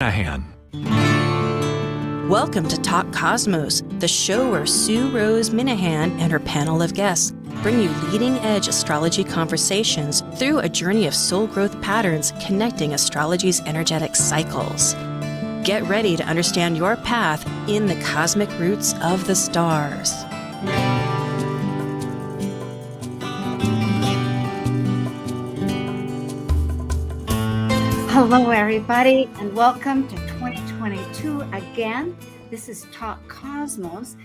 Minahan. Welcome to Talk Cosmos, the show where Sue Rose Minahan and her panel of guests bring you leading-edge astrology conversations through a journey of soul growth patterns connecting astrology's energetic cycles. Get ready to understand your path in the cosmic roots of the stars. Hello, everybody, and welcome to 2022 again. This is Talk Cosmos,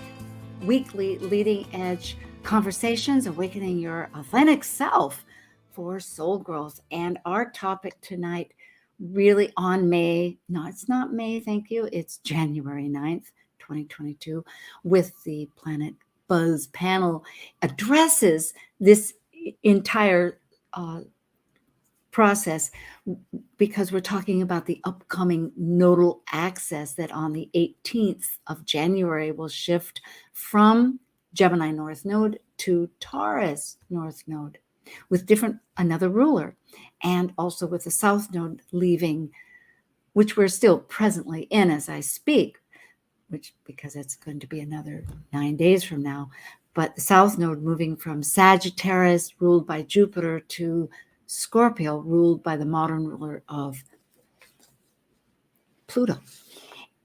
weekly leading edge conversations, awakening your authentic self for soul growth. And our topic tonight, really on May, no, it's not May, thank you, it's January 9th, 2022, with the Planet Buzz panel, addresses this entire process because we're talking about the upcoming nodal axis that on the 18th of January will shift from Gemini North Node to Taurus North Node with another ruler, and also with the South Node leaving, which we're still presently in as I speak, because it's going to be another 9 days from now, but the South Node moving from Sagittarius, ruled by Jupiter, to Scorpio, ruled by the modern ruler of Pluto.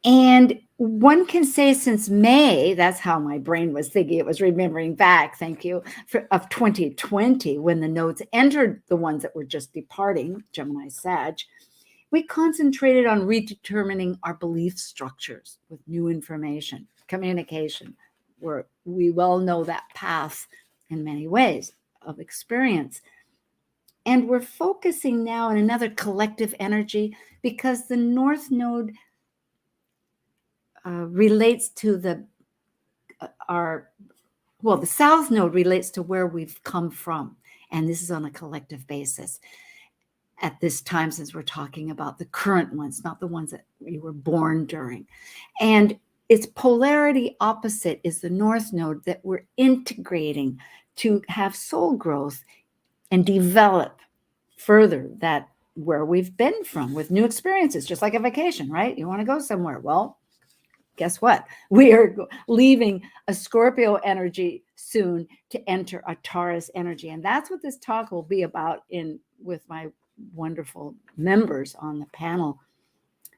And one can say since May, that's how my brain was thinking, it was remembering back, thank you, of 2020, when the nodes entered the ones that were just departing, Gemini, Sag, we concentrated on redetermining our belief structures with new information, communication, where we well know that path in many ways of experience. And we're focusing now on another collective energy because the North Node relates to the South Node relates to where we've come from. And this is on a collective basis at this time, since we're talking about the current ones, not the ones that we were born during. And its polarity opposite is the North Node that we're integrating to have soul growth and develop further that where we've been from with new experiences, just like a vacation, right? You want to go somewhere. Well, guess what? We are leaving a Scorpio energy soon to enter a Taurus energy. And that's what this talk will be about with my wonderful members on the panel.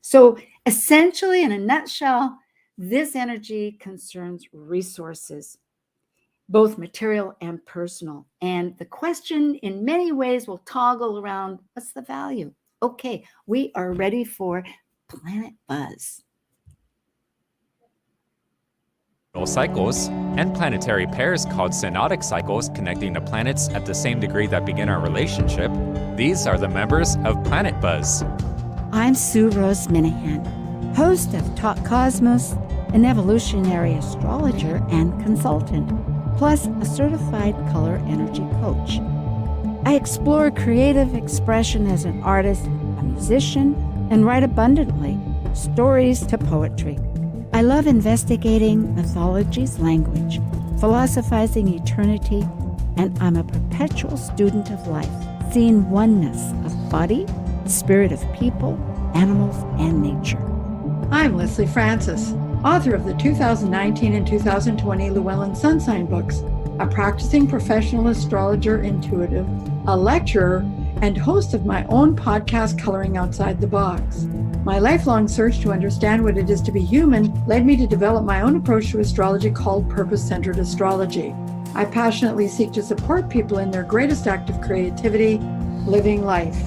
So essentially, in a nutshell, this energy concerns resources, both material and personal. And the question in many ways will toggle around, what's the value? Okay, we are ready for Planet Buzz. Nodal cycles and planetary pairs called synodic cycles connecting the planets at the same degree that begin our relationship. These are the members of Planet Buzz. I'm Sue Rose Minahan, host of Talk Cosmos, an evolutionary astrologer and consultant, plus a certified color energy coach. I explore creative expression as an artist, a musician, and write abundantly, stories to poetry. I love investigating mythology's language, philosophizing eternity, and I'm a perpetual student of life, seeing oneness of body, spirit of people, animals, and nature. I'm Leslie Francis, author of the 2019 and 2020 Llewellyn Sun Sign books, a practicing professional astrologer intuitive, a lecturer, and host of my own podcast, Coloring Outside the Box. My lifelong search to understand what it is to be human led me to develop my own approach to astrology called purpose-centered astrology. I passionately seek to support people in their greatest act of creativity, living life,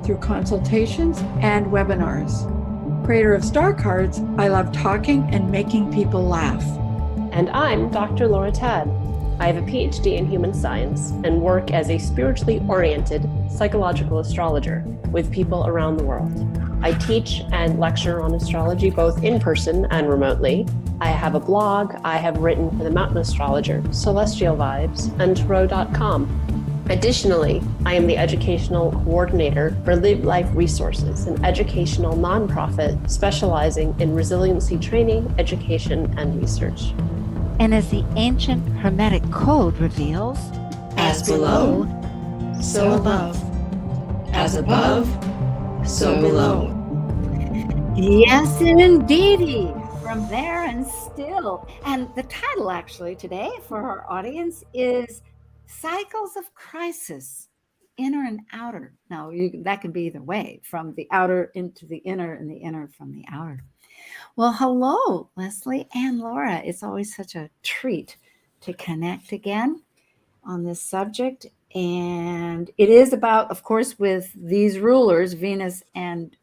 through consultations and webinars. Creator of star cards, I love talking and making people laugh. And I'm Dr. Laura Tad. I have a PhD in human science and work as a spiritually oriented psychological astrologer with people around the world. I teach and lecture on astrology both in person and remotely. I have a blog. I have written for the Mountain Astrologer, Celestial Vibes, and Tarot.com. Additionally, I am the educational coordinator for Live Life Resources, an educational nonprofit specializing in resiliency training, education, and research. And as the ancient Hermetic code reveals, as below, so above. As above, so below. Yes, indeedy. From there and still. And the title actually today for our audience is Cycles of Crisis, Inner and Outer. Now, that can be either way, from the outer into the inner and the inner from the outer. Well, hello, Leslie and Laura. It's always such a treat to connect again on this subject. And it is about, of course, with these rulers, Venus and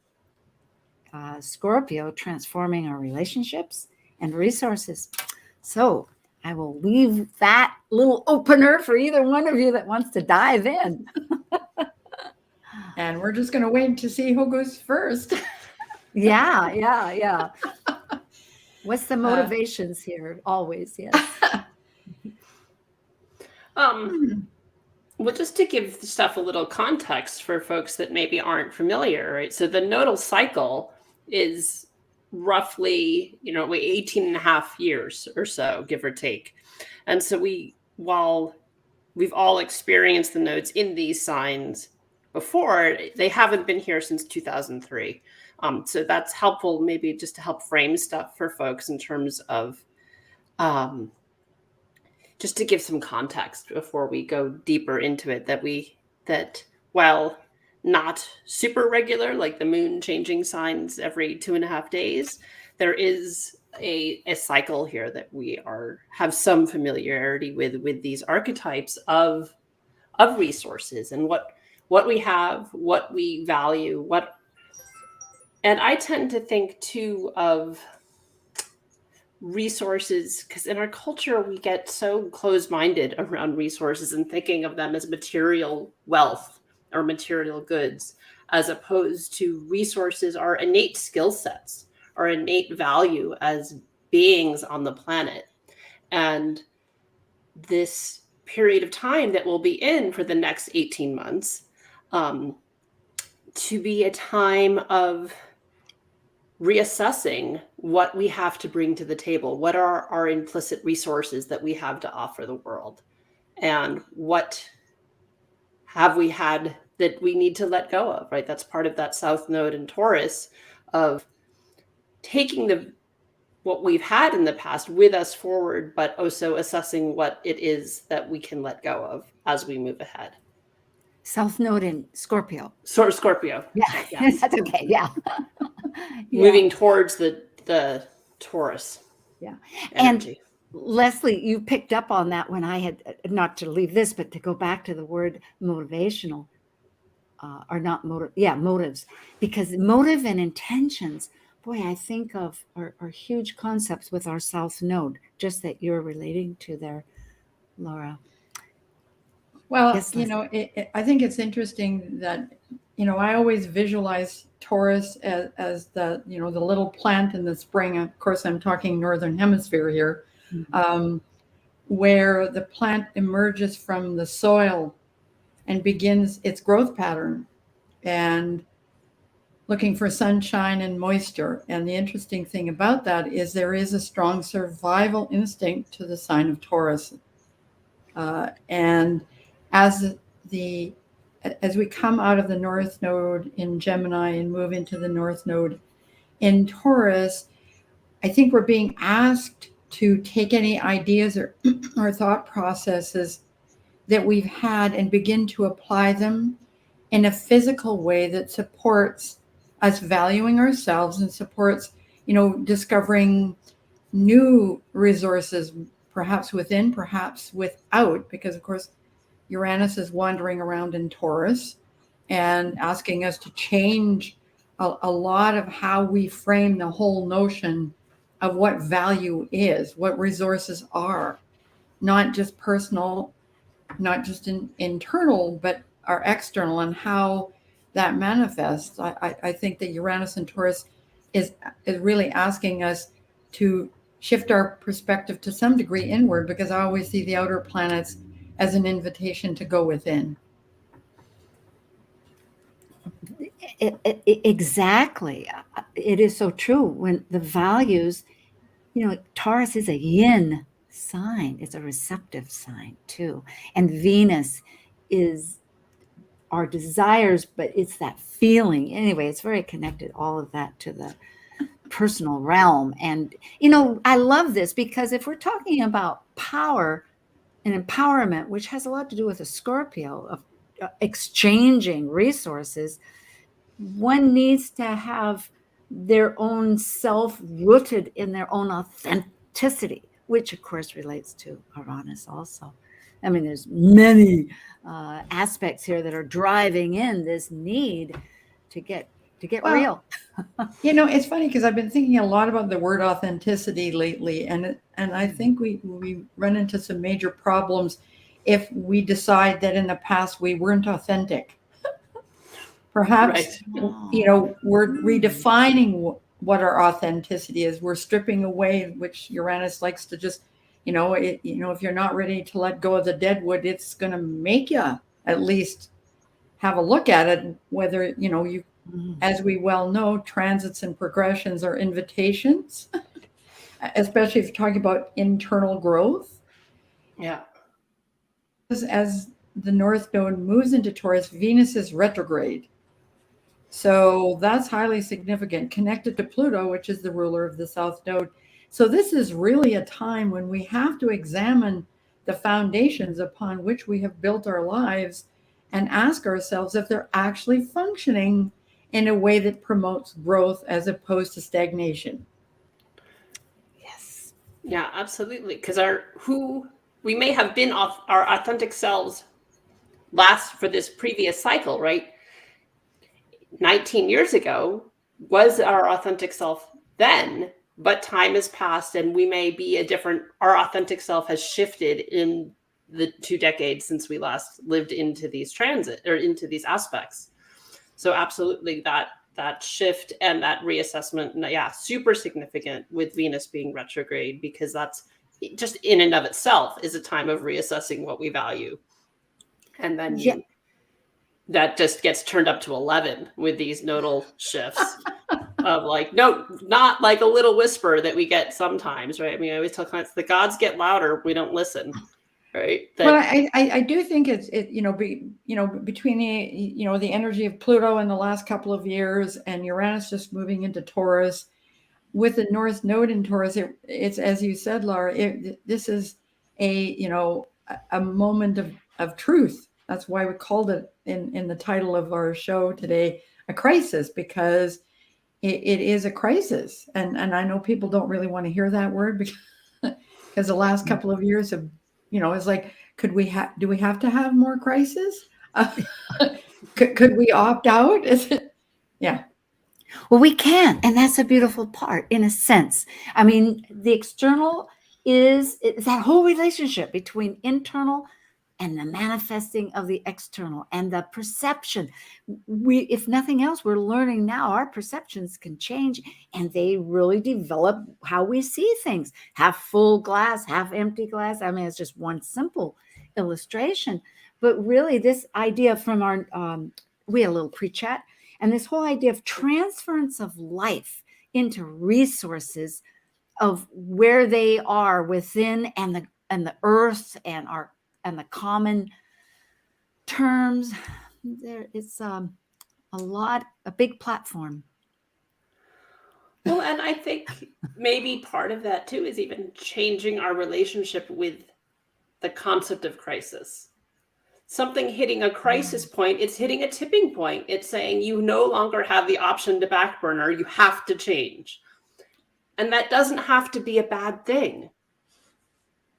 Scorpio, transforming our relationships and resources. So I will leave that little opener for either one of you that wants to dive in. And we're just going to wait to see who goes first. Yeah. What's the motivations here? Always, yes. Well, just to give stuff a little context for folks that maybe aren't familiar, right? So the nodal cycle is roughly, 18 and a half years or so, give or take. And so while we've all experienced the nodes in these signs before, they haven't been here since 2003. So that's helpful, maybe just to help frame stuff for folks in terms of just to give some context before we go deeper into it, that while not super regular, like the moon changing signs every 2.5 days, there is a cycle here that we have some familiarity with these archetypes of resources and what we have, what we value, and I tend to think too of resources, because in our culture we get so closed-minded around resources and thinking of them as material wealth or material goods, as opposed to resources are innate skill sets or innate value as beings on the planet. And this period of time that we'll be in for the next 18 months to be a time of reassessing what we have to bring to the table. What are our implicit resources that we have to offer the world? And what have we had that we need to let go of, right? That's part of that South Node in Taurus, of taking what we've had in the past with us forward, but also assessing what it is that we can let go of as we move ahead. South Node in Scorpio. Scorpio. Yeah, yes. That's okay. Yeah. Moving towards the Taurus. Yeah. Energy. And Leslie, you picked up on that when I had, not to leave this, but to go back to the word motivational, or not motive. Yeah, motives. Because motive and intentions, boy, I think of are huge concepts with our South Node, just that you're relating to there, Laura. Well, Yes, I think it's interesting that, I always visualize Taurus as the, the little plant in the spring. Of course, I'm talking Northern Hemisphere here, where the plant emerges from the soil and begins its growth pattern and looking for sunshine and moisture. And the interesting thing about that is there is a strong survival instinct to the sign of Taurus. And as we come out of the North Node in Gemini and move into the North Node in Taurus, I think we're being asked to take any ideas or thought processes that we've had and begin to apply them in a physical way that supports us valuing ourselves and supports, discovering new resources, perhaps within, perhaps without, because of course, Uranus is wandering around in Taurus and asking us to change a lot of how we frame the whole notion of what value is, what resources are, not just personal, not just internal, but our external, and how that manifests. I think that Uranus and Taurus is really asking us to shift our perspective to some degree inward, because I always see the outer planets as an invitation to go within. Exactly. It is so true. When the values, Taurus is a yin sign. It's a receptive sign too. And Venus is our desires, but it's that feeling. Anyway, it's very connected, all of that, to the personal realm. And, I love this because if we're talking about power and empowerment, which has a lot to do with a Scorpio of exchanging resources, one needs to have their own self rooted in their own authenticity, which of course relates to Uranus also. I mean, there's many aspects here that are driving in this need to get real. It's funny because I've been thinking a lot about the word authenticity lately, and I think we run into some major problems if we decide that in the past we weren't authentic. Perhaps, we're redefining what our authenticity is. We're stripping away, which Uranus likes to just, if you're not ready to let go of the dead wood, it's going to make you at least have a look at it, whether, you, as we well know, transits and progressions are invitations, especially if you're talking about internal growth. Yeah. As the North Node moves into Taurus, Venus is retrograde. So that's highly significant, connected to Pluto, which is the ruler of the South Node. So this is really a time when we have to examine the foundations upon which we have built our lives and ask ourselves if they're actually functioning in a way that promotes growth as opposed to stagnation. Yes. Yeah, absolutely. Because we may have been our authentic selves for this previous cycle, right? 19 years ago was our authentic self then, but time has passed and we may be our authentic self has shifted in the 2 decades since we last lived into these into these aspects. So absolutely that shift and that reassessment, super significant with Venus being retrograde, because that's just in and of itself is a time of reassessing what we value. And then that just gets turned up to 11 with these nodal shifts of no, not like a little whisper that we get sometimes, right? I mean, I always tell clients, the gods get louder, we don't listen, right? Well, I do think it's between the energy of Pluto in the last couple of years and Uranus just moving into Taurus with the North Node in Taurus, it's as you said, Laura, this is a moment of truth. That's why we called it in the title of our show today, a crisis, because it is a crisis. And I know people don't really want to hear that word because the last couple of years have, it's like, do we have to have more crisis? Could we opt out? Is it? Yeah. Well, we can. And that's a beautiful part in a sense. I mean, the external is that whole relationship between internal and the manifesting of the external and the perception. If nothing else, we're learning now our perceptions can change and they really develop how we see things. Half full glass, half empty glass. I mean, it's just one simple illustration. But really this idea from our, we had a little pre-chat, and this whole idea of transference of life into resources of where they are within and the earth and the common terms. It's a big platform. Well, and I think maybe part of that too is even changing our relationship with the concept of crisis. Something hitting a crisis point, it's hitting a tipping point. It's saying you no longer have the option to back burner, you have to change. And that doesn't have to be a bad thing.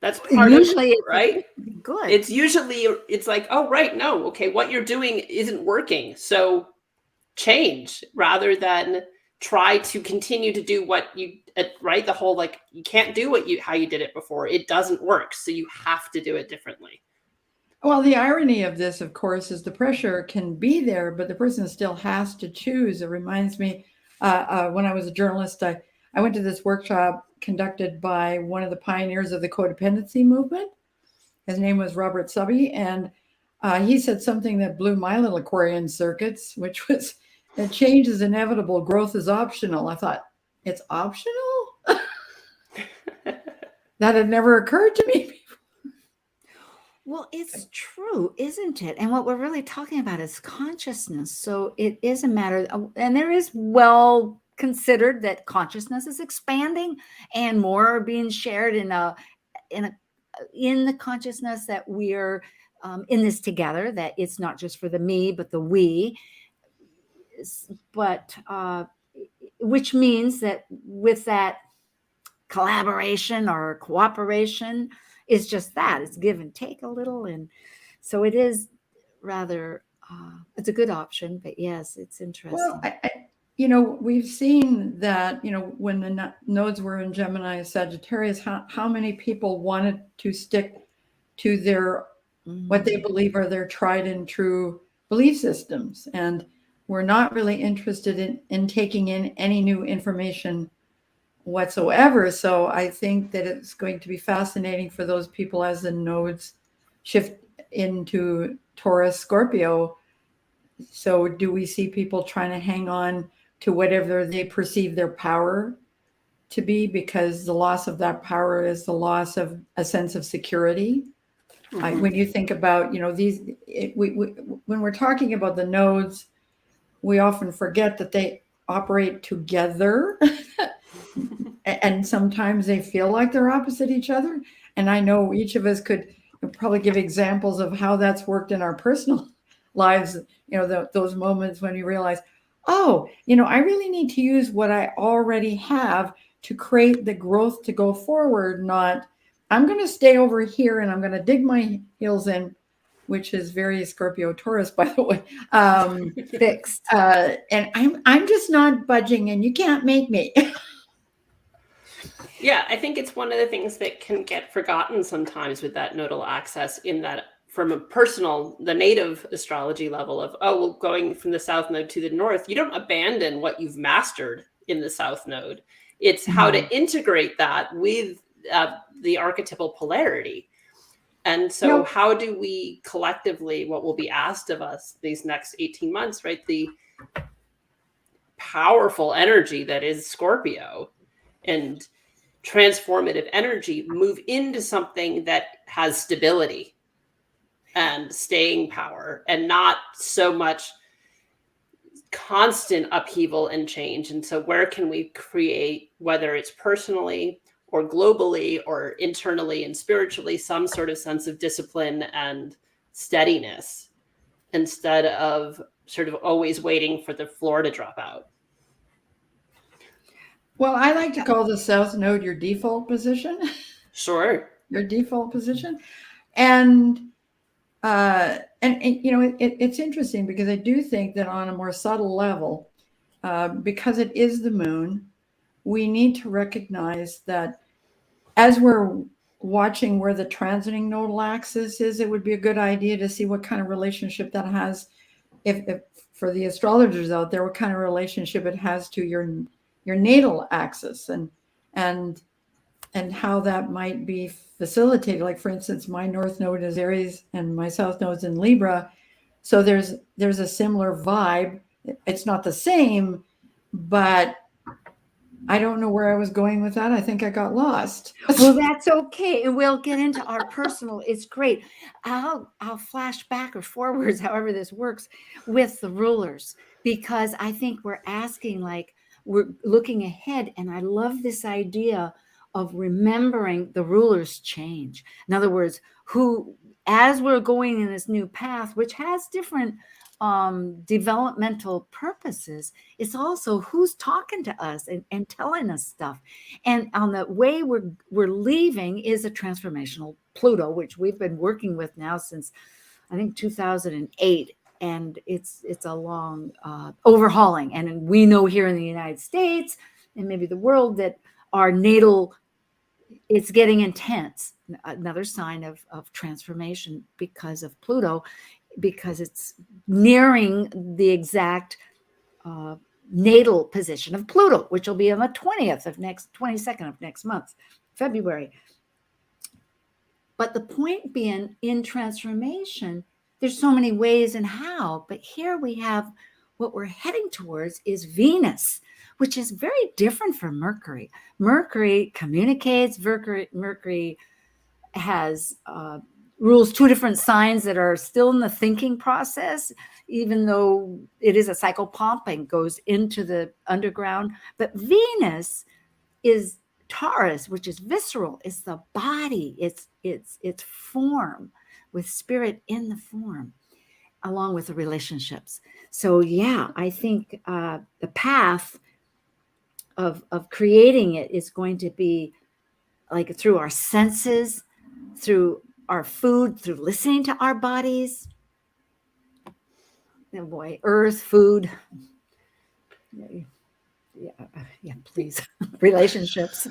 That's part of it, right? Good. It's like, oh, right, no, okay, what you're doing isn't working. So change rather than try to continue to do what you, right? The whole, you can't do how you did it before. It doesn't work. So you have to do it differently. Well, the irony of this, of course, is the pressure can be there, but the person still has to choose. It reminds me, when I was a journalist, I went to this workshop conducted by one of the pioneers of the codependency movement. His name was Robert Subby, and he said something that blew my little Aquarian circuits, which was that change is inevitable, growth is optional. I thought, it's optional? That had never occurred to me before. Well, it's true, isn't it? And what we're really talking about is consciousness. So it is a matter of, and there is considered that consciousness is expanding and more are being shared in the consciousness that we're in this together, that it's not just for the me, but the we. But which means that with that collaboration or cooperation is just that, it's give and take a little. And so it is rather, it's a good option, but yes, it's interesting. Well, we've seen that, when the nodes were in Gemini and Sagittarius, how many people wanted to stick to their, what they believe are their tried and true belief systems. And we're not really interested in taking in any new information whatsoever. So I think that it's going to be fascinating for those people as the nodes shift into Taurus, Scorpio. So do we see people trying to hang on to whatever they perceive their power to be, because the loss of that power is the loss of a sense of security? When you think about, when we're talking about the nodes, we often forget that they operate together. And sometimes they feel like they're opposite each other. And I know each of us could probably give examples of how that's worked in our personal lives. Those moments when you realize, I really need to use what I already have to create the growth to go forward, not I'm going to stay over here and I'm going to dig my heels in, which is very Scorpio Taurus, by the way. Fixed. And I'm just not budging, and you can't make me. Yeah, I think it's one of the things that can get forgotten sometimes with that nodal access, in that from a personal, the native astrology level of, going from the south node to the north, you don't abandon what you've mastered in the south node. It's how to integrate that with the archetypal polarity. And so how do we collectively, what will be asked of us these next 18 months, right? The powerful energy that is Scorpio and transformative energy, move into something that has stability and staying power, and not so much constant upheaval and change. And so where can we create, whether it's personally or globally or internally and spiritually, some sort of sense of discipline and steadiness, instead of sort of always waiting for the floor to drop out? Well, I like to call the south node your default position. Sure. Your default position. And it's interesting, because I do think that on a more subtle level, because it is the moon, we need to recognize that as we're watching where the transiting nodal axis is, it would be a good idea to see what kind of relationship that has, if for the astrologers out there, what kind of relationship it has to your natal axis, and how that might be facilitated. Like, for instance, my north node is Aries and my south node is in Libra. So there's a similar vibe. It's not the same, but I don't know where I was going with that. I think I got lost. Well, that's okay. And we'll get into our personal. It's great. I'll flash back or forwards, however this works, with the rulers, because I think we're asking, like, we're looking ahead. And I love this idea of remembering the rulers change. In other words, as we're going in this new path, which has different developmental purposes, it's also who's talking to us and telling us stuff. And on the way we're leaving is a transformational Pluto, which we've been working with now since, I think, 2008. And it's a long overhauling. And we know here in the United States and maybe the world that our natal, it's getting intense. Another sign of transformation because of Pluto, because it's nearing the exact natal position of Pluto, which will be on the 22nd of next month, February. But the point being, in transformation, there's so many ways and how, but here we have what we're heading towards is Venus, which is very different from Mercury. Mercury communicates. Mercury has rules two different signs that are still in the thinking process, even though it is a psychopomp and goes into the underground. But Venus is Taurus, which is visceral. It's the body. It's form, with spirit in the form, along with the relationships. So yeah, I think the path of creating it is going to be like through our senses, through our food, through listening to our bodies. Oh boy, earth, food. Yeah, please. Relationships.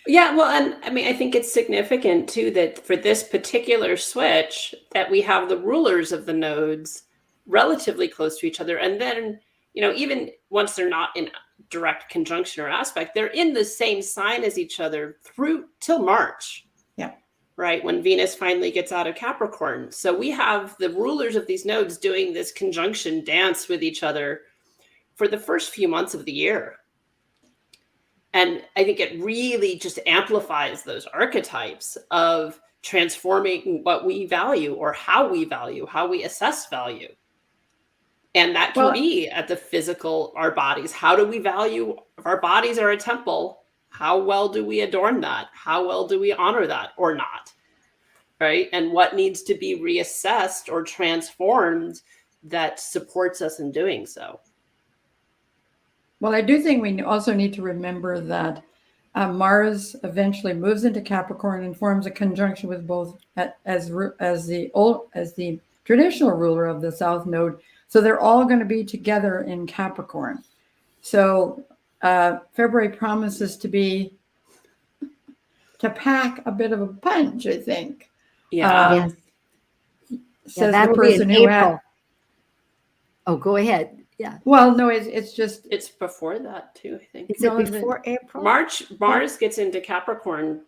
Yeah, well, and I mean, I think it's significant too that for this particular switch that we have the rulers of the nodes relatively close to each other. And then, even once they're not in direct conjunction or aspect, they're in the same sign as each other through till March. Yeah. Right, when Venus finally gets out of Capricorn. So we have the rulers of these nodes doing this conjunction dance with each other for the first few months of the year. And I think it really just amplifies those archetypes of transforming what we value or how we assess value. And that can be at the physical, our bodies. How do we value? If our bodies are a temple, how well do we adorn that? How well do we honor that or not? Right? And what needs to be reassessed or transformed that supports us in doing so? Well, I do think we also need to remember that Mars eventually moves into Capricorn and forms a conjunction with both as the traditional ruler of the South Node. So they're all going to be together in Capricorn. So February promises to pack a bit of a punch, I think. Yeah. Says the person who had. Oh, go ahead. Yeah. Well, no, it's just. It's before that too, I think. Is it before April? Mars gets into Capricorn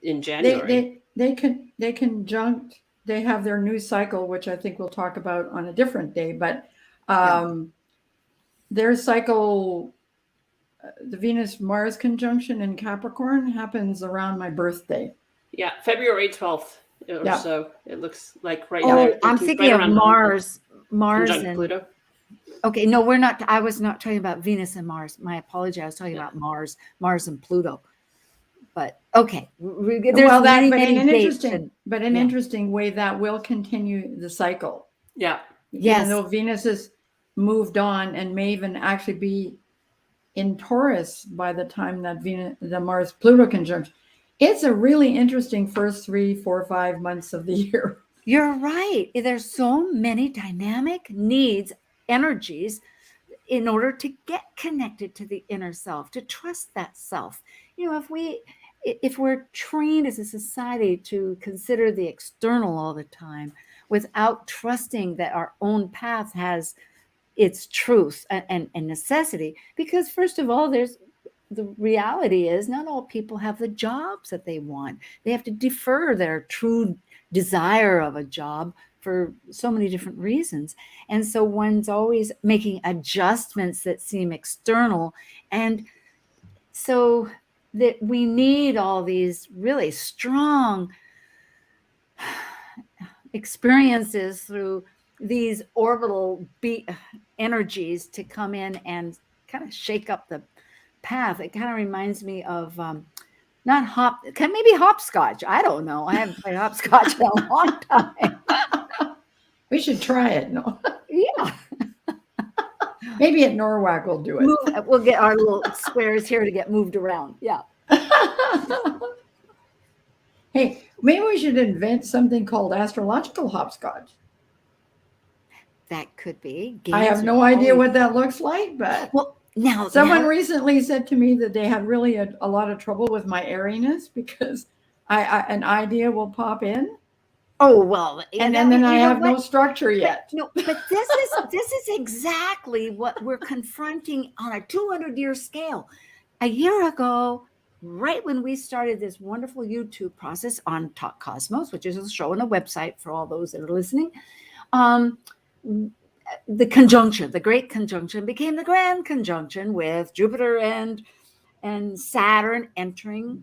in January. They conjunct. They have their new cycle, which I think we'll talk about on a different day. But their cycle, the Venus-Mars conjunction in Capricorn, happens around my birthday. Yeah, February 12th or so. It looks like right now. Oh, I'm thinking of Mars and Pluto. Okay, no, we're not. I was not talking about Venus and Mars. My apology. I was talking about Mars and Pluto. But okay, there's many interesting way that will continue the cycle. Yeah. Yes. Even though Venus has moved on and may even actually be in Taurus by the time that the Mars Pluto conjunction. It's a really interesting first 3, 4, 5 months of the year. You're right. There's so many dynamic needs, energies, in order to get connected to the inner self, to trust that self. If we're trained as a society to consider the external all the time without trusting that our own path has its truth and necessity, because first of all, the reality is not all people have the jobs that they want. They have to defer their true desire of a job for so many different reasons. And so one's always making adjustments that seem external. And so that we need all these really strong experiences through these orbital energies to come in and kind of shake up the path. It kind of reminds me of maybe hopscotch. I don't know. I haven't played hopscotch in a long time. We should try it. No. Yeah. Maybe at Norwalk we'll do it. We'll get our little squares here to get moved around. Yeah. Hey, maybe we should invent something called astrological hopscotch. That could be. I have no idea what that looks like, but someone recently said to me that they had really a lot of trouble with my airiness because an idea will pop in. Oh, well, and then I have no structure yet. No, but this is exactly what we're confronting on a 200-year scale. A year ago, right when we started this wonderful YouTube process on Talk Cosmos, which is a show and a website for all those that are listening, the conjunction, the great conjunction, became the grand conjunction with Jupiter and Saturn entering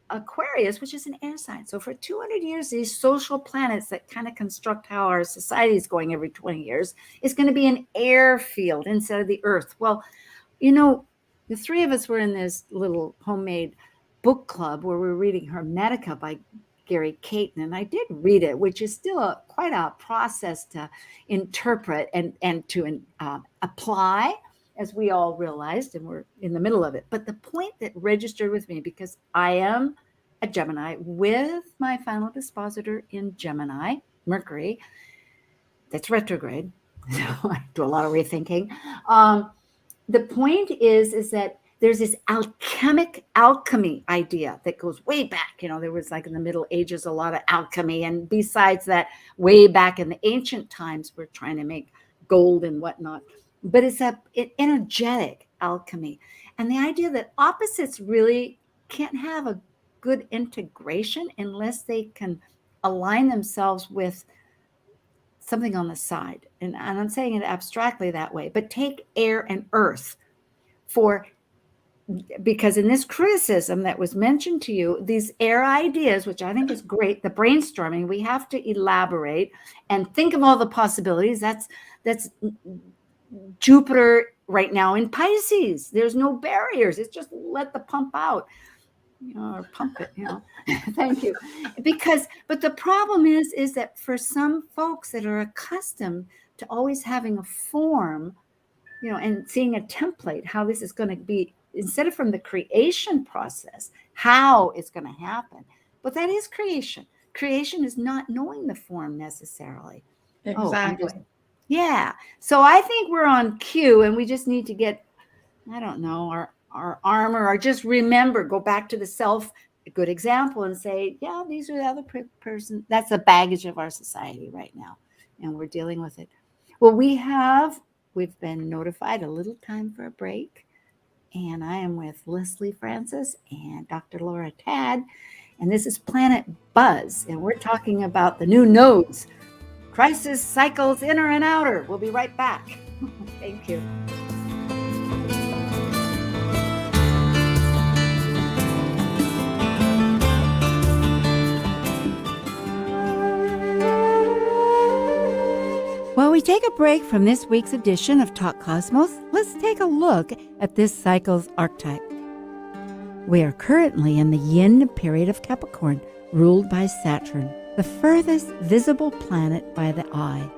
Aquarius, which is an air sign. So for 200 years, these social planets that kind of construct how our society is going every 20 years is going to be an air field instead of the earth. Well, the three of us were in this little homemade book club where we were reading Hermetica by Gary Caton, and I did read it, which is still quite a process to interpret and to apply, as we all realized, and we're in the middle of it. But the point that registered with me, because I am a Gemini with my final dispositor in Gemini, Mercury, that's retrograde. So I do a lot of rethinking. The point is that there's this alchemy idea that goes way back. There was like in the Middle Ages, a lot of alchemy. And besides that, way back in the ancient times, we're trying to make gold and whatnot. But it's an energetic alchemy. And the idea that opposites really can't have a good integration unless they can align themselves with something on the side. And I'm saying it abstractly that way. But take air and earth because in this criticism that was mentioned to you, these air ideas, which I think is great, the brainstorming, we have to elaborate and think of all the possibilities. That's Jupiter right now in Pisces. There's no barriers. It's just let the pump out, or pump it, Thank you. But the problem is that for some folks that are accustomed to always having a form, and seeing a template, how this is going to be, instead of from the creation process, how it's going to happen. But that is creation. Creation is not knowing the form necessarily. Exactly. Yeah. So I think we're on cue, and we just need to get, I don't know, our armor, or just remember, go back to the self, a good example, and say, yeah, these are the other person. That's the baggage of our society right now, and we're dealing with it. Well, we've been notified a little time for a break, and I am with Leslie Francis and Dr. Laura Tad, and this is Planet Buzz, and we're talking about the new nodes, crisis cycles, inner and outer. We'll be right back. Thank you. While we take a break from this week's edition of Talk Cosmos, let's take a look at this cycle's archetype. We are currently in the yin period of Capricorn, ruled by Saturn, the furthest visible planet by the eye.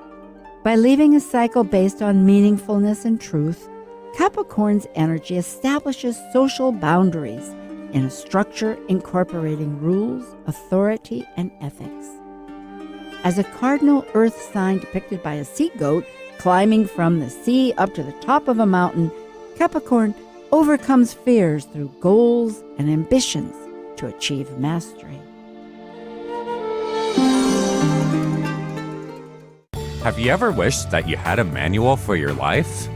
By leaving a cycle based on meaningfulness and truth, Capricorn's energy establishes social boundaries in a structure incorporating rules, authority, and ethics. As a cardinal earth sign depicted by a sea goat climbing from the sea up to the top of a mountain, Capricorn overcomes fears through goals and ambitions to achieve mastery. Have you ever wished that you had a manual for your life?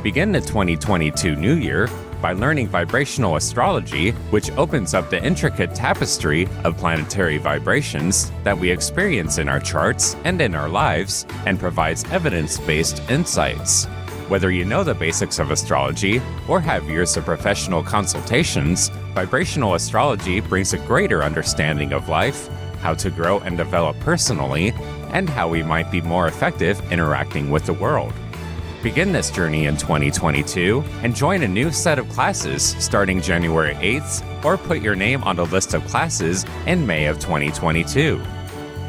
Begin the 2022 new year by learning vibrational astrology, which opens up the intricate tapestry of planetary vibrations that we experience in our charts and in our lives, and provides evidence-based insights. Whether you know the basics of astrology or have years of professional consultations, vibrational astrology brings a greater understanding of life, how to grow and develop personally, and how we might be more effective interacting with the world. Begin this journey in 2022 and join a new set of classes starting January 8th, or put your name on the list of classes in May of 2022.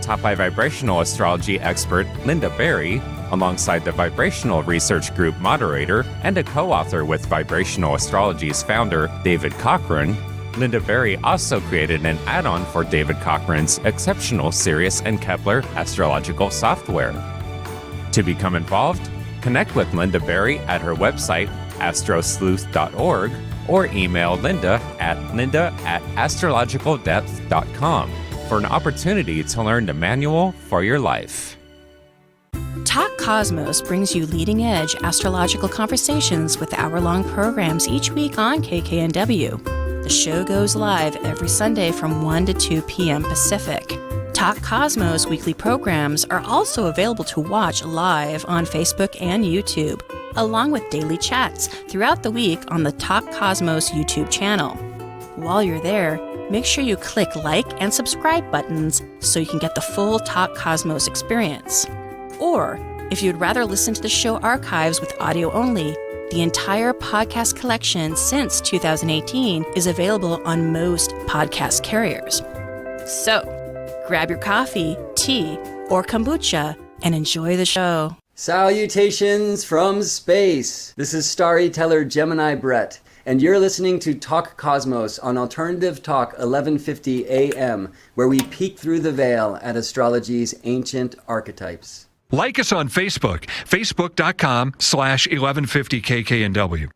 Taught by vibrational astrology expert Linda Berry, alongside the Vibrational Research Group moderator and a co-author with Vibrational Astrology's founder David Cochran, Linda Berry also created an add-on for David Cochran's exceptional Sirius and Kepler astrological software. To become involved, connect with Linda Berry at her website, astrosleuth.org, or email linda@astrologicaldepth.com for an opportunity to learn the manual for your life. Talk Cosmos brings you leading-edge astrological conversations with hour-long programs each week on KKNW. The show goes live every Sunday from 1 to 2 p.m. Pacific. Talk Cosmos weekly programs are also available to watch live on Facebook and YouTube, along with daily chats throughout the week on the Talk Cosmos YouTube channel. While you're there, make sure you click like and subscribe buttons so you can get the full Talk Cosmos experience. Or, if you'd rather listen to the show archives with audio only, the entire podcast collection since 2018 is available on most podcast carriers. So, grab your coffee, tea, or kombucha and enjoy the show. Salutations from space. This is Storyteller Gemini Brett, and you're listening to Talk Cosmos on Alternative Talk 1150 AM, where we peek through the veil at astrology's ancient archetypes. Like us on Facebook, facebook.com/1150kknw.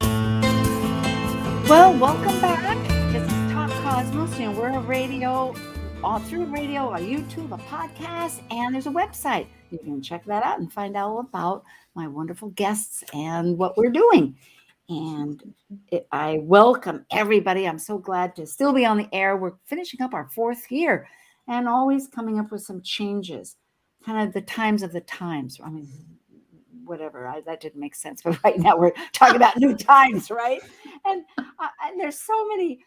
Well, welcome back. This is Talk Cosmos. We're a radio, all through radio, a YouTube, a podcast, and there's a website. You can check that out and find out all about my wonderful guests and what we're doing. And I welcome everybody. I'm so glad to still be on the air. We're finishing up our 4th year and always coming up with some changes. Kind of the times of the times. I mean, whatever. That didn't make sense. But right now we're talking about new times, right? And there's so many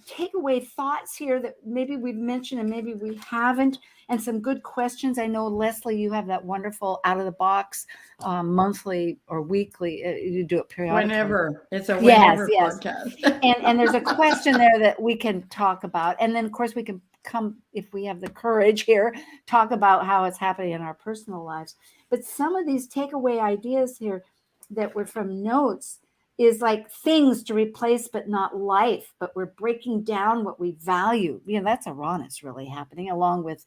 takeaway thoughts here that maybe we've mentioned and maybe we haven't, and some good questions. I know, Leslie, you have that wonderful out of the box monthly or weekly. You do it periodically. Whenever. It's a whenever podcast. and there's a question there that we can talk about. And then, of course, we can come, if we have the courage here, talk about how it's happening in our personal lives. But some of these takeaway ideas here that were from notes is like things to replace, but not life. But we're breaking down what we value. That's Uranus really happening, along with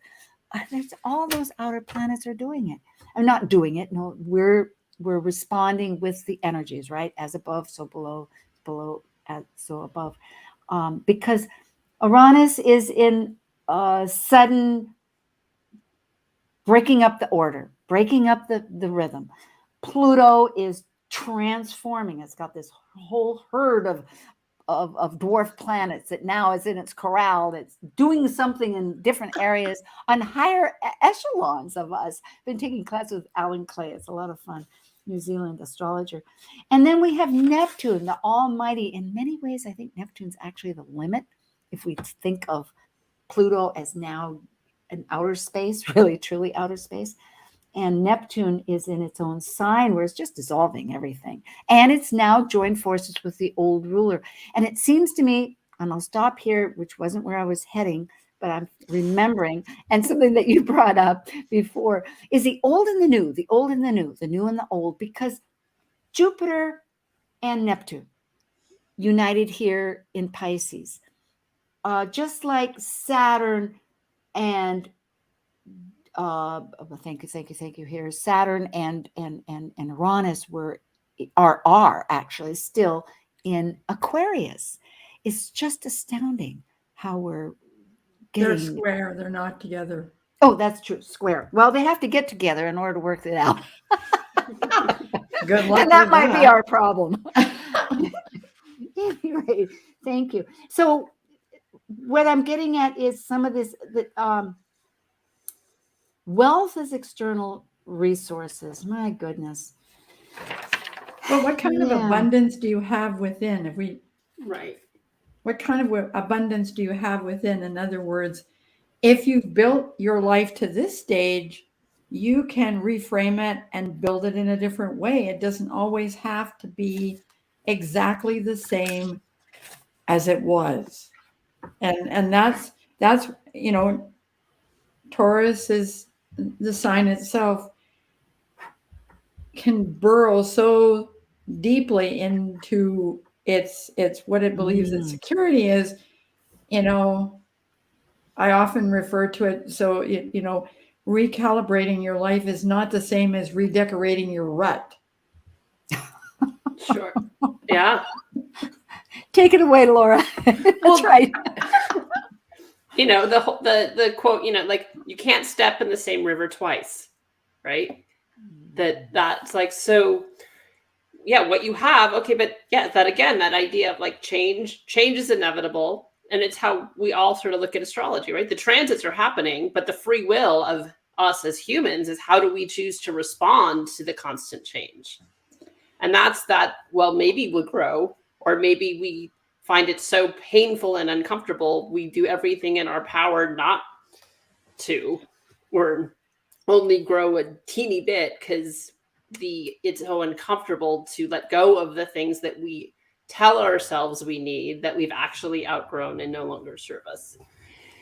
there's all those outer planets are doing it. I'm not doing it. No, we're responding with the energies, right? As above, so below, so above. Because Uranus is in sudden breaking up the order, breaking up the rhythm. Pluto is transforming. It's got this whole herd of dwarf planets that now is in its corral. It's doing something in different areas on higher echelons of us. Been taking classes with Alan Clay. It's a lot of fun. New Zealand astrologer. And then we have Neptune, the almighty. In many ways, I think Neptune's actually the limit. If we think of Pluto as now an outer space, really, truly outer space. And Neptune is in its own sign where it's just dissolving everything. And it's now joined forces with the old ruler. And it seems to me, and I'll stop here, which wasn't where I was heading, but I'm remembering, and something that you brought up before, is the old and the new, the old and the new, the new and the old, because Jupiter and Neptune united here in Pisces. Just like Saturn and thank you. Here, Saturn and Uranus are actually still in Aquarius. It's just astounding how we're getting. They're square. They're not together. Oh, that's true. Square. Well, they have to get together in order to work it out. Good luck. And that might be our problem. Anyway, thank you. So, what I'm getting at is some of this. Wealth is external resources. My goodness. Well, what kind of abundance do you have within? What kind of abundance do you have within? In other words, if you've built your life to this stage, you can reframe it and build it in a different way. It doesn't always have to be exactly the same as it was. And that's Taurus is the sign itself can burrow so deeply into its what it believes its security is. I often refer to it. So, recalibrating your life is not the same as redecorating your rut. Sure. Yeah. Take it away, Laura. That's right. The quote, like you can't step in the same river twice, right? That's like, so yeah, what you have. Okay. But yeah, that idea of like change is inevitable. And it's how we all sort of look at astrology, right? The transits are happening, but the free will of us as humans is how do we choose to respond to the constant change? And that's that, well, maybe we'll grow, or maybe we find it so painful and uncomfortable, we do everything in our power not to, or only grow a teeny bit because it's so uncomfortable to let go of the things that we tell ourselves we need, that we've actually outgrown and no longer serve us.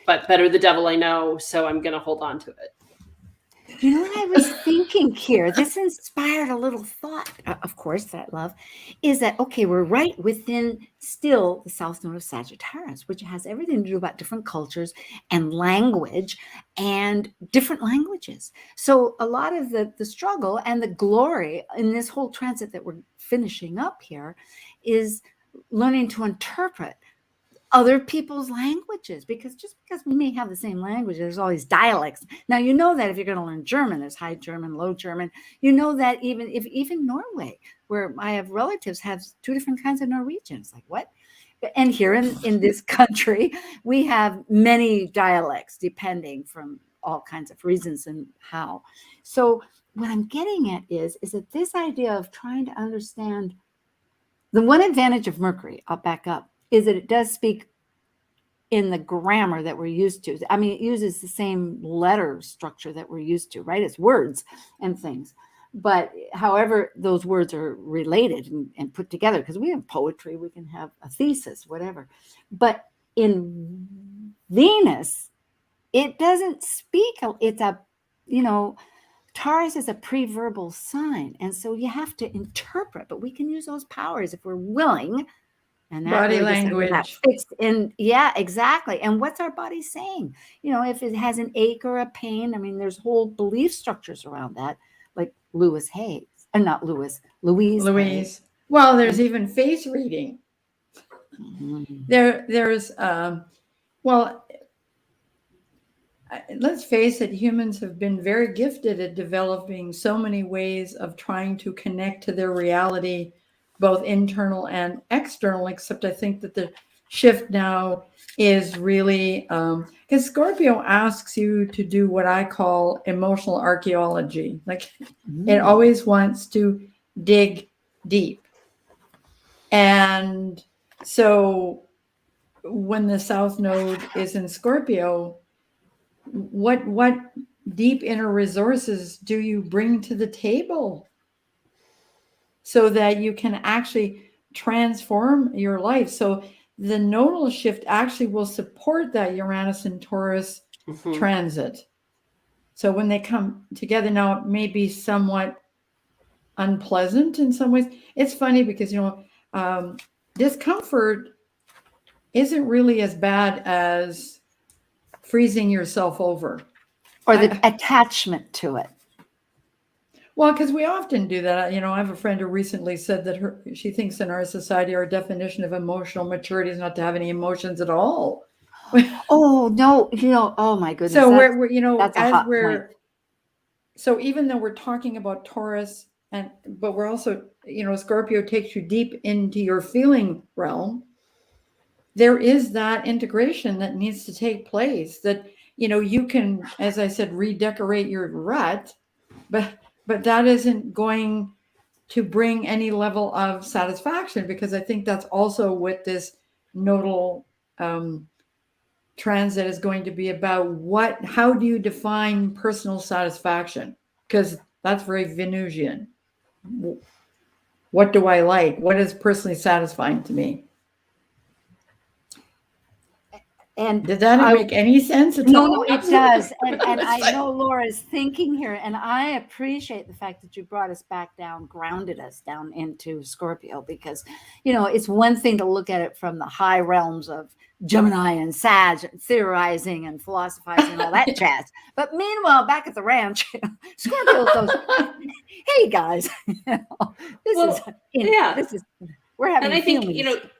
But better the devil I know, so I'm going to hold on to it. You know what I was thinking here? This inspired a little thought, of course, that I love, is that, okay, we're right within still the South Node of Sagittarius, which has everything to do about different cultures and language and different languages. So a lot of the struggle and the glory in this whole transit that we're finishing up here is learning to interpret other people's languages, because just because we may have the same language, there's all these dialects. Now, you know that if you're going to learn German, there's High German, Low German. You know that even Norway, where I have relatives, have 2 different kinds of Norwegians. Like, what? And here in this country, we have many dialects, depending from all kinds of reasons and how. So what I'm getting at is that this idea of trying to understand the one advantage of Mercury, I'll back up, is that it does speak in the grammar that we're used to. I mean, it uses the same letter structure that we're used to, right? It's words and things. But however, those words are related and put together, because we have poetry, we can have a thesis, whatever. But in Venus, it doesn't speak. It's a, Taurus is a pre-verbal sign. And so you have to interpret, but we can use those powers if we're willing. And that Body really language. that fits in. Yeah, exactly. And what's our body saying? If it has an ache or a pain, I mean, there's whole belief structures around that, like Louise Hayes, and not Louise, Louise. Hayes. Well, there's even face reading. Mm-hmm. There's let's face it, humans have been very gifted at developing so many ways of trying to connect to their reality, both internal and external, except I think that the shift now is really, because Scorpio asks you to do what I call emotional archaeology. Like it always wants to dig deep. And so when the South Node is in Scorpio, what deep inner resources do you bring to the table so that you can actually transform your life? So the nodal shift actually will support that Uranus and Taurus transit. So when they come together, now it may be somewhat unpleasant in some ways. It's funny because, discomfort isn't really as bad as freezing yourself over. Or the attachment to it. Well, because we often do that. I have a friend who recently said that she thinks in our society, our definition of emotional maturity is not to have any emotions at all. Oh, no, oh my goodness. So so even though we're talking about Taurus, but we're also, Scorpio takes you deep into your feeling realm, there is that integration that needs to take place, that, you can, as I said, redecorate your rut, but that isn't going to bring any level of satisfaction, because I think that's also what this nodal transit is going to be about. How do you define personal satisfaction? Because that's very Venusian. What do I like? What is personally satisfying to me? And did that make any sense at all? No, it does. And I know Laura's thinking here, and I appreciate the fact that you brought us back down, grounded us down into Scorpio, because, it's one thing to look at it from the high realms of Gemini and Sag, theorizing and philosophizing and all that jazz. But meanwhile, back at the ranch, Scorpio goes, hey guys, we're having. And I think,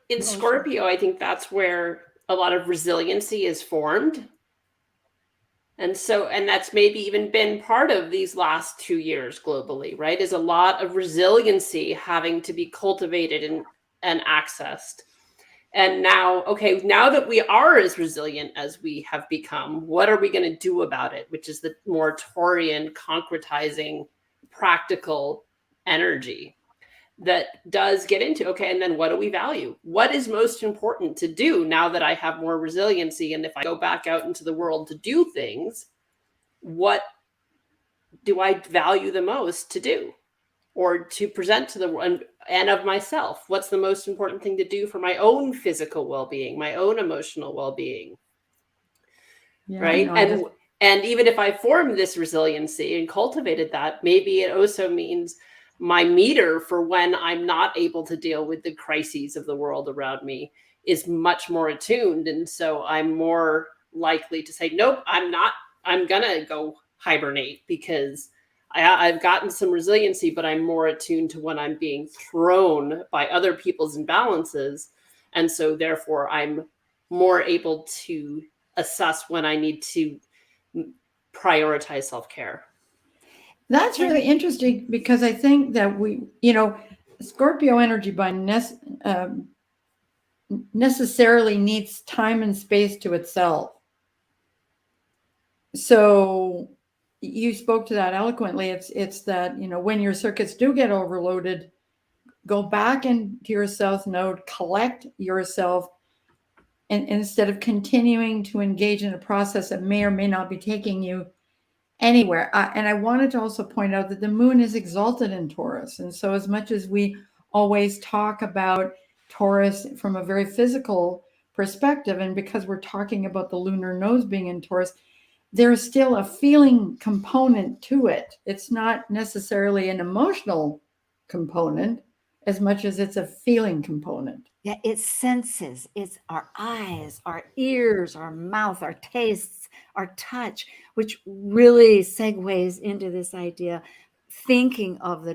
in Scorpio, I think that's where a lot of resiliency is formed. And that's maybe even been part of these last 2 years globally, right? Is a lot of resiliency having to be cultivated and accessed. And now that we are as resilient as we have become, what are we going to do about it? Which is the more Taurian, concretizing, practical energy that does get into, okay, and then what do we value? What is most important to do now that I have more resiliency? And if I go back out into the world to do things, what do I value the most to do or to present to the world and of myself? What's the most important thing to do for my own physical well-being, my own emotional well-being? Yeah, right? no, And even if I formed this resiliency and cultivated that, maybe it also means my meter for when I'm not able to deal with the crises of the world around me is much more attuned. And so I'm more likely to say, nope, I'm not, I'm gonna go hibernate because I've gotten some resiliency, but I'm more attuned to when I'm being thrown by other people's imbalances. And so therefore I'm more able to assess when I need to prioritize self-care. That's really interesting because I think that Scorpio energy by necessarily needs time and space to itself. So you spoke to that eloquently. It's that, when your circuits do get overloaded, go back into your South Node, collect yourself, and instead of continuing to engage in a process that may or may not be taking you anywhere. And I wanted to also point out that the moon is exalted in Taurus. And so as much as we always talk about Taurus from a very physical perspective, and because we're talking about the lunar nodes being in Taurus, there's still a feeling component to it. It's not necessarily an emotional component as much as it's a feeling component. Yeah, it's senses. It's our eyes, our ears, our mouth, our tastes, our touch, which really segues into this idea, thinking of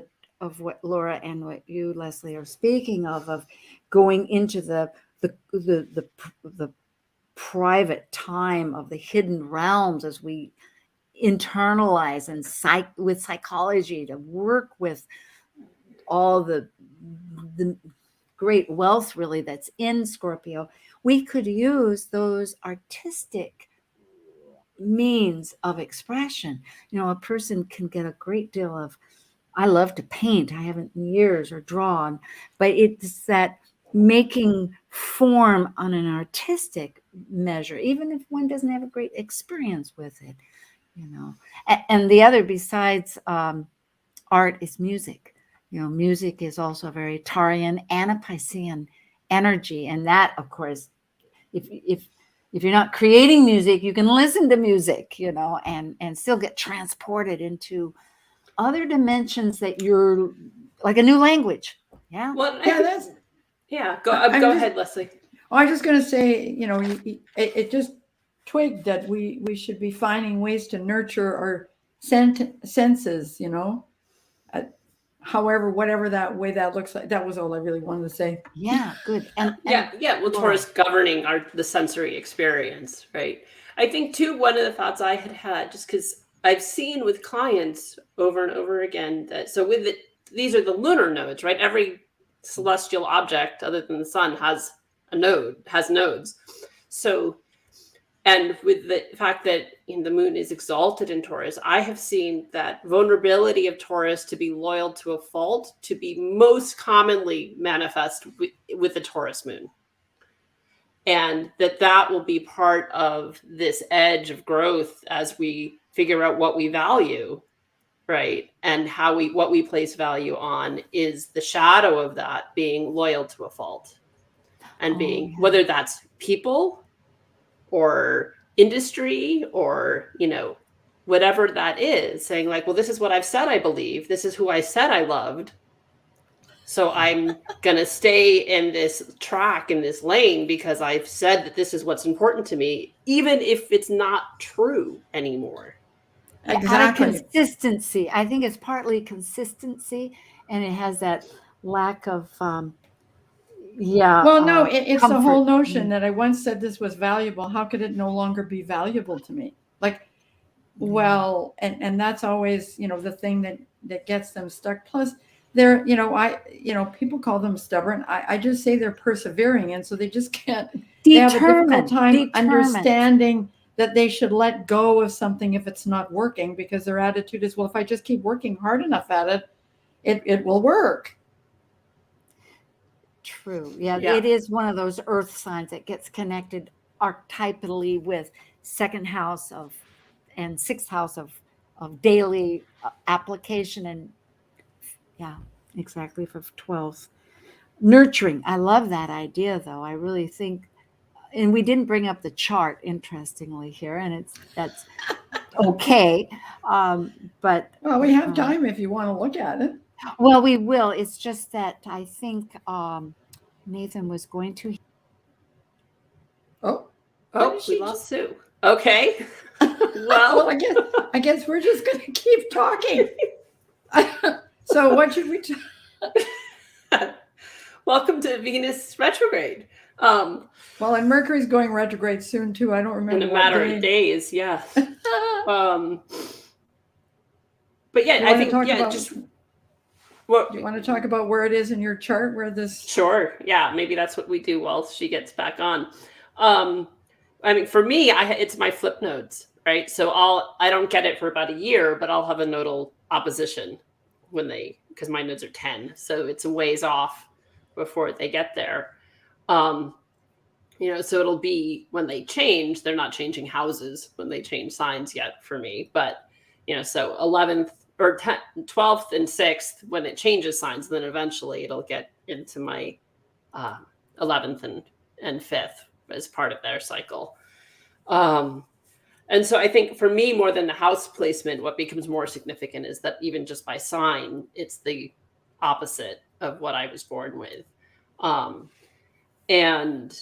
what Laura and what you, Leslie, are speaking of going into the private time of the hidden realms as we internalize and with psychology to work with all the great wealth really that's in Scorpio. We could use those artistic means of expression. A person can get a great deal of, I love to paint, I haven't in years, or drawn, but it's that making form on an artistic measure, even if one doesn't have a great experience with it, And the other besides art is music. Music is also very Taurian and a Piscean energy. And that, of course, if you're not creating music, you can listen to music, and still get transported into other dimensions that you're like a new language. Yeah. Well, go ahead, Leslie. I was just going to say, it just twigged that we should be finding ways to nurture our senses, however, whatever that way that looks like. That was all I really wanted to say. Yeah, good. And well, Taurus governing the sensory experience, right? I think too, one of the thoughts I had, just because I've seen with clients over and over again that, so these are the lunar nodes, right? Every celestial object other than the sun has nodes. So, and with the fact that the moon is exalted in Taurus, I have seen that vulnerability of Taurus to be loyal to a fault to be most commonly manifest with the Taurus moon. And that will be part of this edge of growth as we figure out what we value, right? And what we place value on is the shadow of that being loyal to a fault. And whether that's people or industry or, whatever that is, saying like, well, this is what I've said I believe. This is who I said I loved. So I'm going to stay in this track, in this lane, because I've said that this is what's important to me, even if it's not true anymore. Exactly. Consistency. I think it's partly consistency, and it has that lack of well, no, it's comfort. The whole notion that I once said this was valuable. How could it no longer be valuable to me? Well, and that's always, the thing that gets them stuck. Plus they're, people call them stubborn. I just say they're persevering. And so they just can't, they have a difficult time understanding that they should let go of something if it's not working, because their attitude is, well, if I just keep working hard enough at it, it will work. True. Yeah, Yeah. it is one of those earth signs that gets connected archetypally with second house and sixth house of daily application. And yeah, exactly, for 12th. Nurturing. I love that idea, though. I really think, and we didn't bring up the chart, interestingly, here, and that's okay. But Well, we have time if you want to look at it. well, we will. It's just that I think Nathan was going to. Oh, Oh, we lost Sue. Okay. Well, I guess we're just going to keep talking. So what should we welcome to Venus retrograde. Well, and Mercury's going retrograde soon too. I don't remember. In a matter of days, yeah. But yeah, I think just what do you want to talk about where it is in your chart where this? Sure. Yeah, maybe that's what we do while she gets back on. I mean, for me, it's my flip nodes, right? So I don't get it for about a year, but I'll have a nodal opposition because my nodes are 10, so it's a ways off before they get there. So it'll be when they change. They're not changing houses when they change signs yet for me, but so 11th or 12th and 6th when it changes signs, then eventually it'll get into my 11th and 5th as part of their cycle. And so I think for me, more than the house placement, what becomes more significant is that even just by sign, it's the opposite of what I was born with. And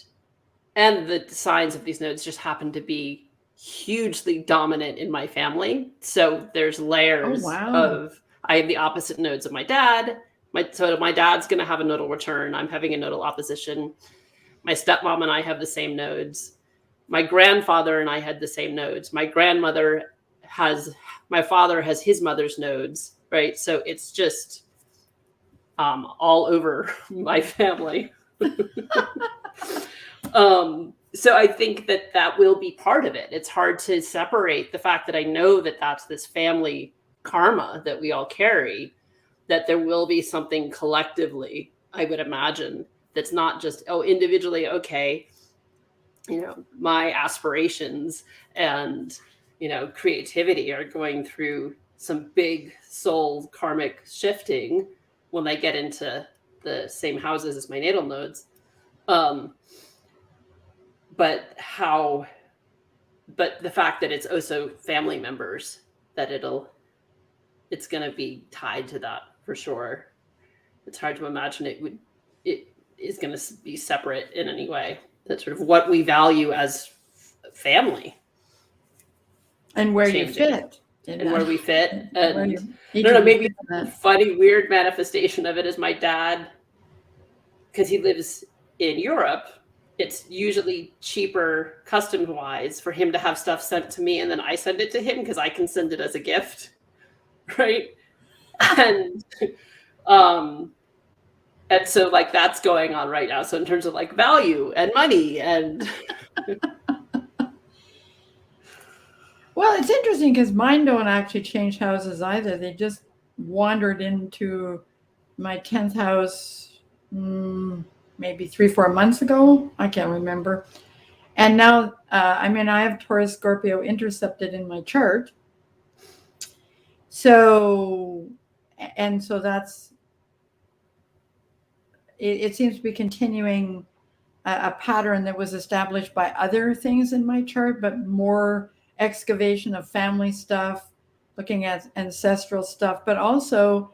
the signs of these nodes just happen to be hugely dominant in my family. So there's layers of, I have the opposite nodes of my dad. So my dad's going to have a nodal return. I'm having a nodal opposition. My stepmom and I have the same nodes. My grandfather and I had the same nodes. My father has his mother's nodes, right? So it's just all over my family. So I think that will be part of it. It's hard to separate the fact that I know that that's this family karma that we all carry, that there will be something collectively, I would imagine, that's not just, individually, okay, my aspirations and, creativity are going through some big soul karmic shifting when they get into the same houses as my natal nodes. But the fact that it's also family members, that it's going to be tied to that for sure. It's hard to imagine it is going to be separate in any way. That's sort of what we value as family. And where you fit. And where we fit. And maybe a funny, weird manifestation of it is my dad, because he lives in Europe. It's usually cheaper custom-wise for him to have stuff sent to me, and then I send it to him because I can send it as a gift, right? And so that's going on right now. So in terms of value and money and well, it's interesting because mine don't actually change houses either. They just wandered into my 10th house maybe 3-4 months ago. I can't remember. And now, I have Taurus Scorpio intercepted in my chart. So that's, it seems to be continuing a pattern that was established by other things in my chart, but more excavation of family stuff, looking at ancestral stuff, but also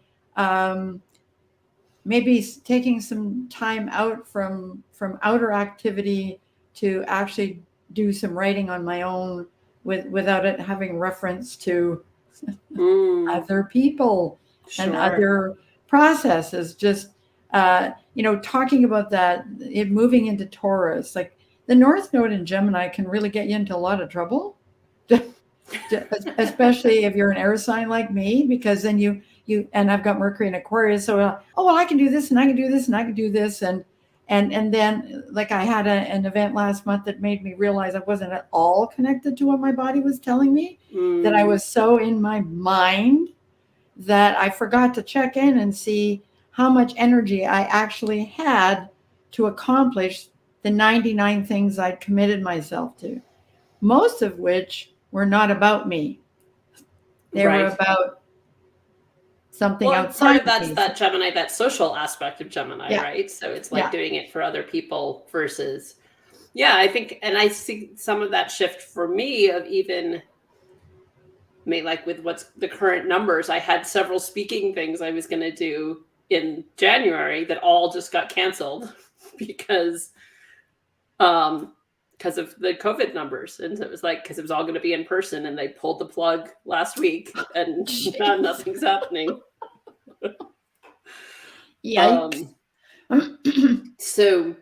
maybe taking some time out from outer activity to actually do some writing on my own without it having reference to other people and other processes. Just talking about that, it moving into Taurus, like the North Node in Gemini can really get you into a lot of trouble, especially if you're an air sign like me, because then you and I've got Mercury in Aquarius, so I can do this and I can do this and I can do this, and then I had an event last month that made me realize I wasn't at all connected to what my body was telling me, that I was so in my mind that I forgot to check in and see how much energy I actually had to accomplish the 99 things I'd committed myself to, most of which were not about me. They were about something outside part of that's me. that Gemini, that social aspect of Gemini, Yeah. right? So it's like Yeah. doing it for other people versus, I think, and I see some of that shift for me of even, like with what's the current numbers, I had several speaking things I was going to do in January that all just got canceled because of the COVID numbers. And it was like, because it was all going to be in person and they pulled the plug last week and now nothing's happening. Yikes. So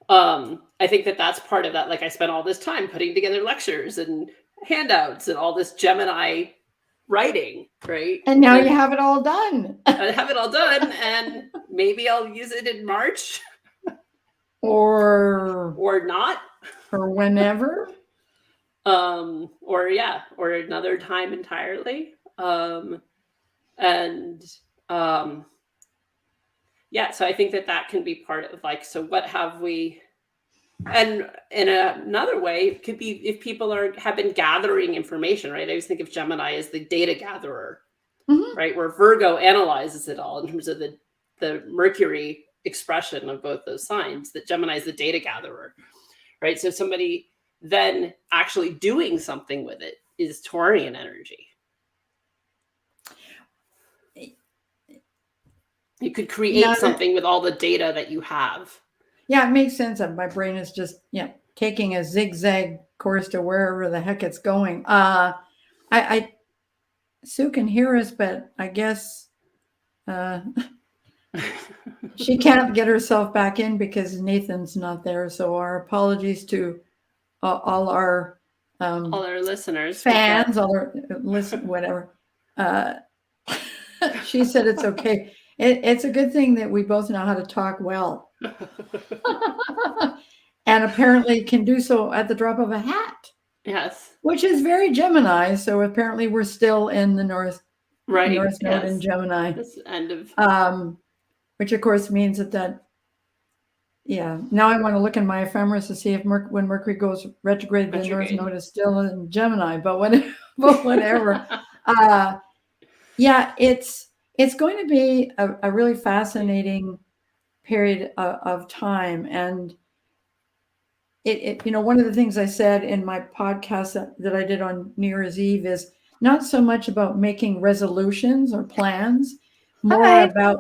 I think that's part of that. Like I spent all this time putting together lectures and handouts and all this Gemini writing, right? And now you have it all done. I have it all done, and maybe I'll use it in March. Or not. Or whenever. Or another time entirely. So I think that can be part of like, so what have we, and in another way, it could be if people have been gathering information, right? I always think of Gemini as the data gatherer, right? Where Virgo analyzes it all in terms of the Mercury expression of both those signs, that Gemini is the data gatherer, right? So somebody then actually doing something with it is Taurian energy. You could create something with all the data that you have. Yeah, it makes sense. My brain is just taking a zigzag course to wherever the heck it's going. Sue can hear us, but I guess she can't get herself back in because Nathan's not there. So our apologies to all our listeners, fans, all our whatever. She said it's okay. It's a good thing that we both know how to talk well. And apparently can do so at the drop of a hat. Yes. Which is very Gemini. So apparently we're still in the North Node in Gemini. This end of which of course means that now I want to look in my ephemeris to see if when Mercury goes retrograde, the North Node is still in Gemini, but whatever. It's going to be a really fascinating period of time. And one of the things I said in my podcast that I did on New Year's Eve is not so much about making resolutions or plans, more about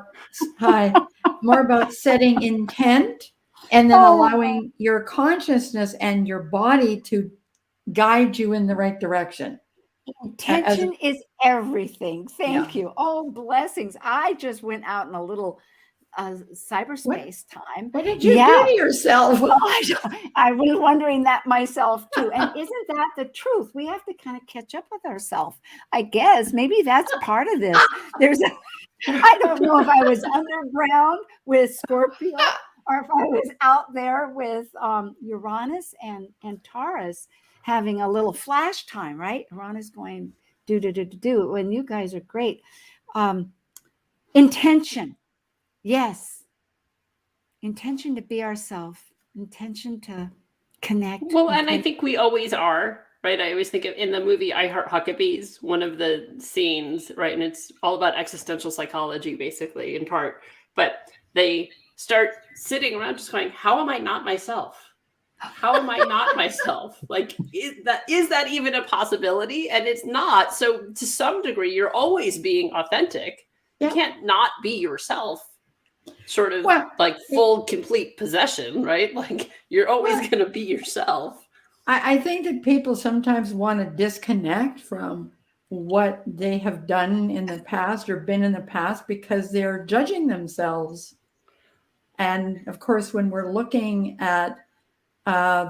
setting intent and then allowing your consciousness and your body to guide you in the right direction. Intention is everything. Thank you. Oh, blessings. I just went out in a little cyberspace time. What did you do to yourself? Well, I was wondering that myself too. And isn't that the truth? We have to kind of catch up with ourselves. I guess maybe that's part of this. I don't know if I was underground with Scorpio or if I was out there with Uranus and Taurus having a little flash time, right? Uranus going do, and you guys are great. Intention. Yes. Intention to be ourselves. Intention to connect. Well, and I think we always are, right? I always think of in the movie I Heart Huckabees, one of the scenes, right? And it's all about existential psychology, basically, in part. But they start sitting around just going, how am I not myself? How am I not myself? Like, is that even a possibility? And it's not. So to some degree, you're always being authentic. You can't not be yourself. Sort of full, complete possession, right? Like you're always going to be yourself. I think that people sometimes want to disconnect from what they have done in the past or been in the past because they're judging themselves. And of course, when we're looking at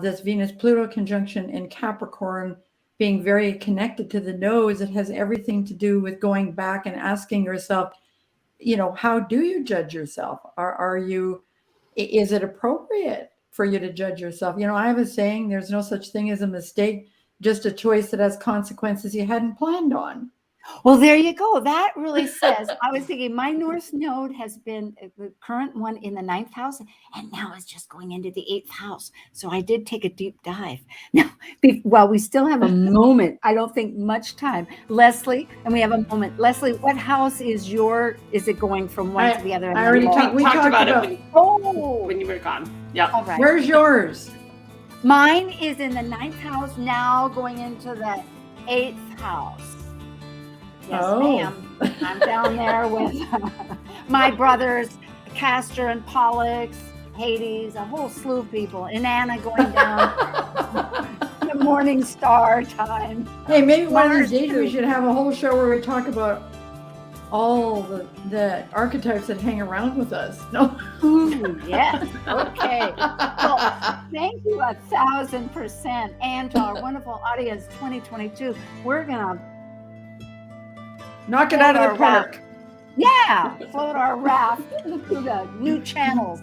this Venus-Pluto conjunction in Capricorn being very connected to the nose, it has everything to do with going back and asking yourself, how do you judge yourself? Is it appropriate for you to judge yourself? I have a saying, there's no such thing as a mistake, just a choice that has consequences you hadn't planned on. Well, there you go. That really says, I was thinking my North Node has been the current one in the 9th house, and now it's just going into the 8th house. So I did take a deep dive. Now, while we still have a moment, I don't think much time. Leslie, and we have a moment. Leslie, what house is it going from one to the other? I already We talked about it Oh, when you were gone. Yeah. all right. Where's yours? Mine is in the 9th house now, going into the 8th house. Yes, ma'am. I'm down there with my brothers, Castor and Pollux, Hades, a whole slew of people, and Anna going down the morning star time. Hey, maybe one of Mars these days we too. should have a whole show where we talk about all the archetypes that hang around with us. No. Ooh, yes. Okay. Well, thank you 1,000%. And to our wonderful audience, 2022, we're going to Knock it out of the park. float our raft through the new channels.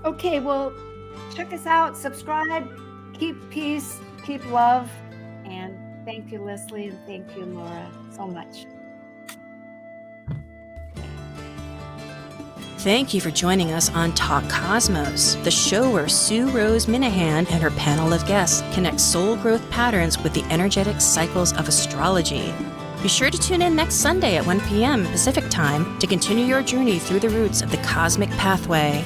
Okay, well, check us out, subscribe, keep peace, keep love, and thank you, Leslie, and thank you, Laura, so much. Thank you for joining us on Talk Cosmos, the show where Sue Rose Minahan and her panel of guests connect soul growth patterns with the energetic cycles of astrology. Be sure to tune in next Sunday at 1 p.m. Pacific Time to continue your journey through the roots of the cosmic pathway.